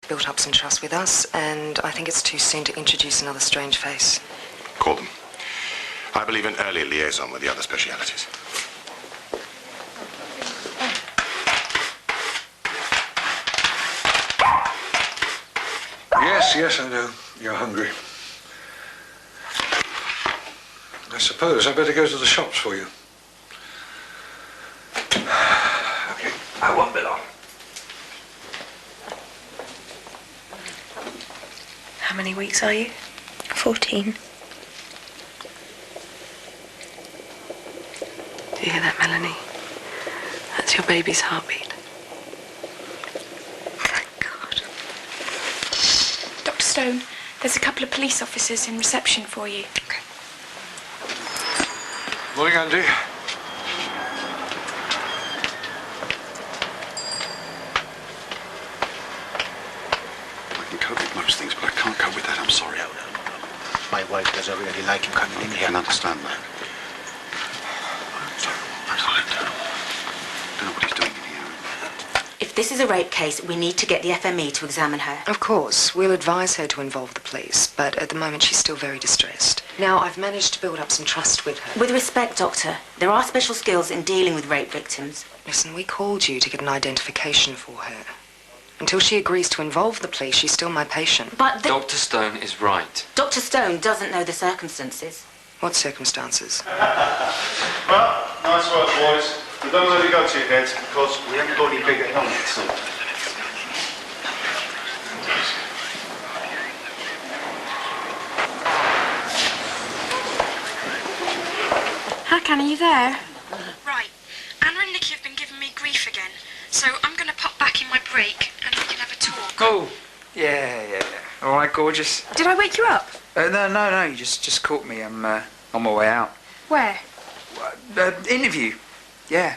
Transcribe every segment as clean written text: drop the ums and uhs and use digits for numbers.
built up some trust with us, and I think it's too soon to introduce another strange face. Call them. I believe in early liaison with the other specialities. Yes, I know. You're hungry. I suppose I better go to the shops for you. Okay, I won't be long. How many weeks are you? 14. Do you hear that, Melanie? That's your baby's heartbeat. Dr. Stone, there's a couple of police officers in reception for you. Okay. Morning, Andy. I can cope with most things, but I can't cope with that. I'm sorry. My wife doesn't really like him coming in here. I can understand that. I'm sorry. I don't know what he's doing in here. If this is a rape case, we need to get the FME to examine her. Of course, we'll advise her to involve the police, but at the moment she's still very distressed. Now, I've managed to build up some trust with her. With respect, Doctor, there are special skills in dealing with rape victims. Listen, we called you to get an identification for her. Until she agrees to involve the police, she's still my patient. But Dr. Stone is right. Dr. Stone doesn't know the circumstances. What circumstances? Well, nice work, boys. But don't let it go to your heads, because we haven't got any bigger helmets. Hi, Can, are you there? Right. Anna and Nikki have been giving me grief again, so I'm going to pop back in my break and we can have a talk. Oh, yeah. All right, gorgeous. Did I wake you up? No, you just caught me. I'm on my way out. Where? Interview. Yeah,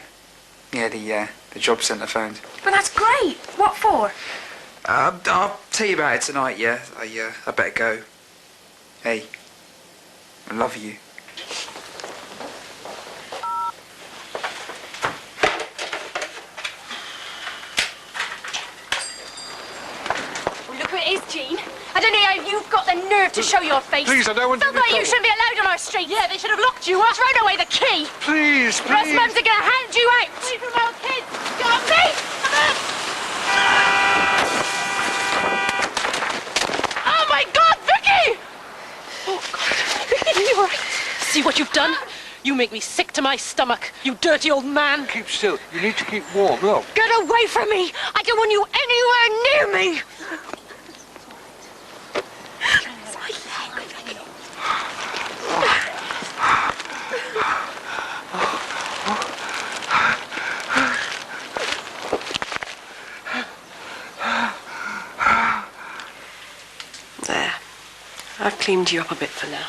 the job centre phoned. Well, that's great. What for? I'll tell you about it tonight, yeah. I better go. Hey, I love you. Look who it is, Jean. I don't know how you've got the nerve to show your face. Please, I don't want to Felt like you shouldn't be allowed on our street. Yeah, they should have locked you up. Thrown away the key. Please. Russ Mums are going to hand you out. Leave them old kids. Get on me. Oh, my God, Vicky! Oh, God. You all right? See what you've done? You make me sick to my stomach, you dirty old man. Keep still. You need to keep warm. Look. Get away from me. I don't want you anywhere near me. There. I've cleaned you up a bit for now.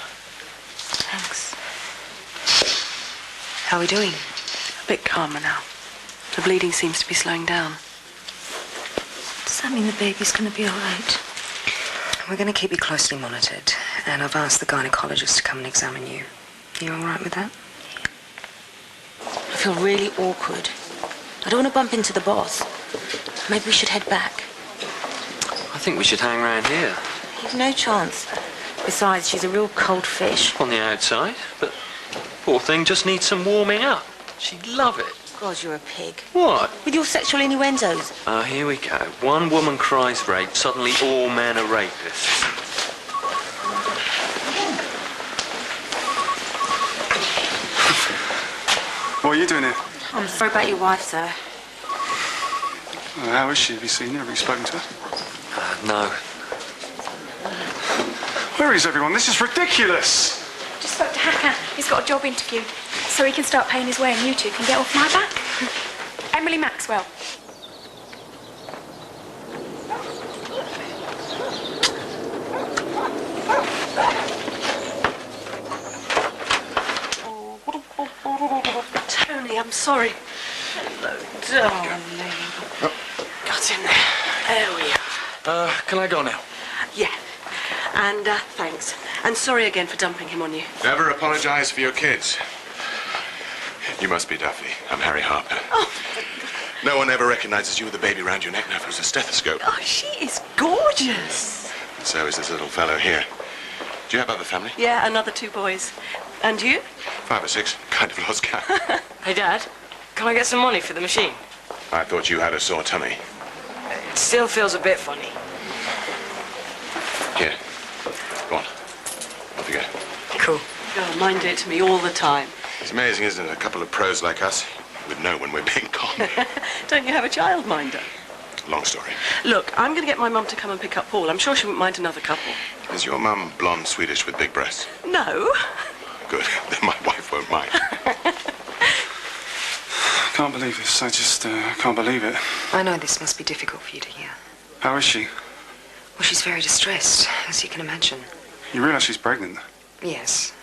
Thanks. How are we doing? A bit calmer now. The bleeding seems to be slowing down. Does that mean the baby's going to be all right? We're going to keep you closely monitored, and I've asked the gynecologist to come and examine you. You all right with that? I feel really awkward. I don't want to bump into the boss. Maybe we should head back. I think we should hang around here. You've no chance. Besides, she's a real cold fish. On the outside, but poor thing just needs some warming up. She'd love it. God, you're a pig. What? With your sexual innuendos. Oh, here we go. One woman cries rape, suddenly all men are rapists. What are you doing here? I'm sorry about your wife, sir. Well, how is she? Have you seen her? Have you spoken to her? No. Where is everyone? This is ridiculous! Just spoke to Hacker. He's got a job interview, so he can start paying his way and you two can get off my back. Emily Maxwell. Tony, I'm sorry. Hello, darling. Oh. Got in there. There we are. Can I go now? Yeah. And thanks. And sorry again for dumping him on you. Never apologize for your kids. You must be Duffy. I'm Harry Harper. Oh. No one ever recognizes you with a baby around your neck now if it was a stethoscope. Oh, she is gorgeous. Yes. So is this little fellow here. Do you have other family? Yeah, another 2 boys. And you? 5 or 6. Kind of lost count. Hey, Dad, can I get some money for the machine? I thought you had a sore tummy. It still feels a bit funny. Here. Go on. Off you go. Cool. Oh, mine do it to me all the time. It's amazing, isn't it? A couple of pros like us would know when we're being conned. Don't you have a childminder? Long story. Look, I'm going to get my mum to come and pick up Paul. I'm sure she wouldn't mind another couple. Is your mum blonde, Swedish with big breasts? No. Good. Then my wife won't mind. Can't believe this. I just can't believe it. I know this must be difficult for you to hear. How is she? Well, she's very distressed, as you can imagine. You realise she's pregnant? Yes.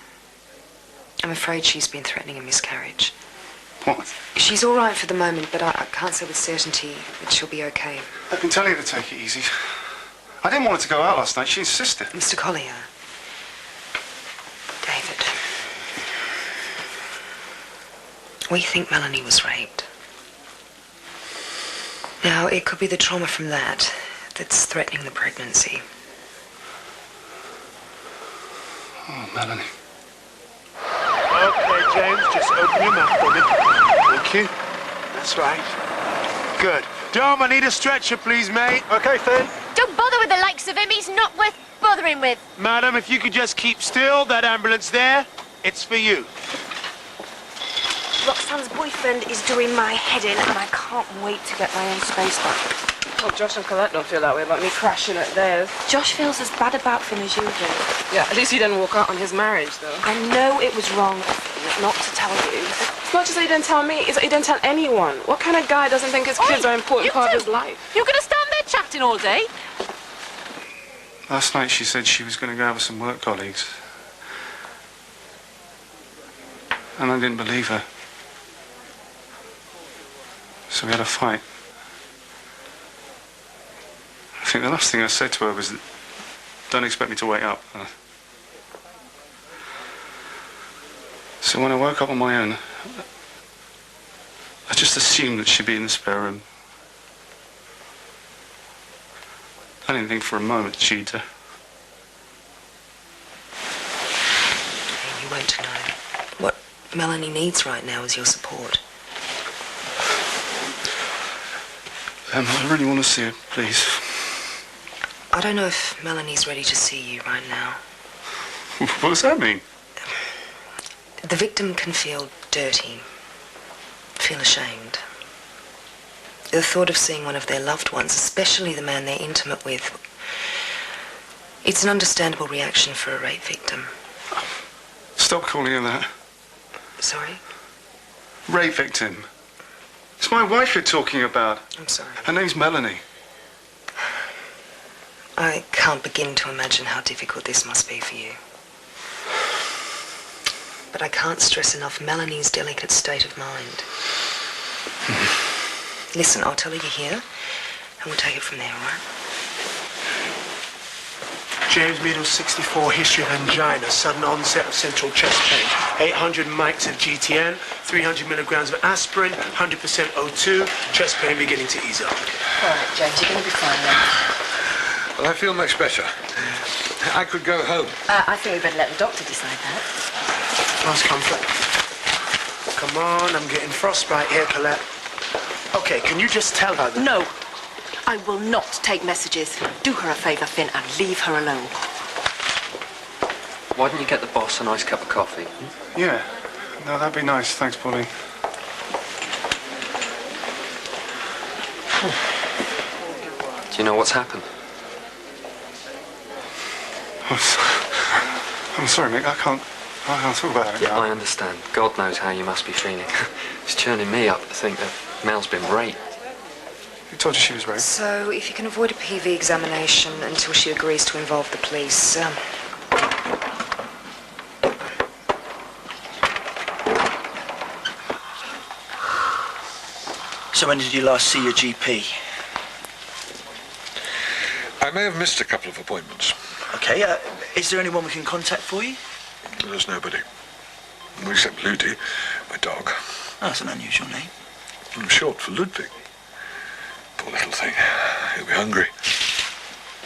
I'm afraid she's been threatening a miscarriage. What? She's all right for the moment, but I can't say with certainty that she'll be okay. I've been telling her to take it easy. I didn't want her to go out last night. She insisted. Mr. Collier. David. We think Melanie was raped. Now, it could be the trauma from that's threatening the pregnancy. Oh, Melanie. Okay, James, just open your mouth for me. Thank you. That's right. Good. Dom, I need a stretcher, please, mate. Okay, Finn. Don't bother with the likes of him. He's not worth bothering with. Madam, if you could just keep still, that ambulance there, it's for you. Roxanne's boyfriend is doing my head in, and I can't wait to get my own space back. Well, Josh and Colette don't feel that way about me crashing at theirs. Josh feels as bad about Finn as you do. Yeah, at least he didn't walk out on his marriage, though. I know it was wrong of Finn not to tell you. It's not just that he didn't tell me, it's that he didn't tell anyone. What kind of guy doesn't think his kids are an important part of his life? You're going to stand there chatting all day? Last night she said she was going to go out with some work colleagues. And I didn't believe her. So we had a fight. I think the last thing I said to her was, don't expect me to wake up. So when I woke up on my own, I just assumed that she'd be in the spare room. I didn't think for a moment she'd... You won't know. What Melanie needs right now is your support. I really want to see her, please. I don't know if Melanie's ready to see you right now. What does that mean? The victim can feel dirty, feel ashamed. The thought of seeing one of their loved ones, especially the man they're intimate with, it's an understandable reaction for a rape victim. Stop calling her that. Sorry? Rape victim. It's my wife you're talking about. I'm sorry. Her name's Melanie. I can't begin to imagine how difficult this must be for you. But I can't stress enough Melanie's delicate state of mind. Listen, I'll tell her you're here, and we'll take it from there, all right? James Meadows, 64, history of angina, sudden onset of central chest pain, 800 mics of GTN, 300 milligrams of aspirin, 100% O2, chest pain beginning to ease up. All right, James, you're going to be fine now. Well, I feel much better. I could go home. I think we better let the doctor decide that. Nice comfort. Come on, I'm getting frostbite here, Colette. Okay, can you just tell her that... No. I will not take messages. Do her a favour, Finn, and leave her alone. Why don't you get the boss a nice cup of coffee? Yeah. No, that'd be nice. Thanks, Pauline. Do you know what's happened? I'm sorry, Mick. I can't talk about it Yeah, now. I understand. God knows how you must be feeling. It's churning me up to think that Mel's been raped. Who told you she was raped? So, if you can avoid a PV examination until she agrees to involve the police, So when did you last see your GP? I may have missed a couple of appointments. Okay, is there anyone we can contact for you? There's nobody. Except Ludi, my dog. Oh, that's an unusual name. I'm short for Ludwig. Poor little thing. He'll be hungry.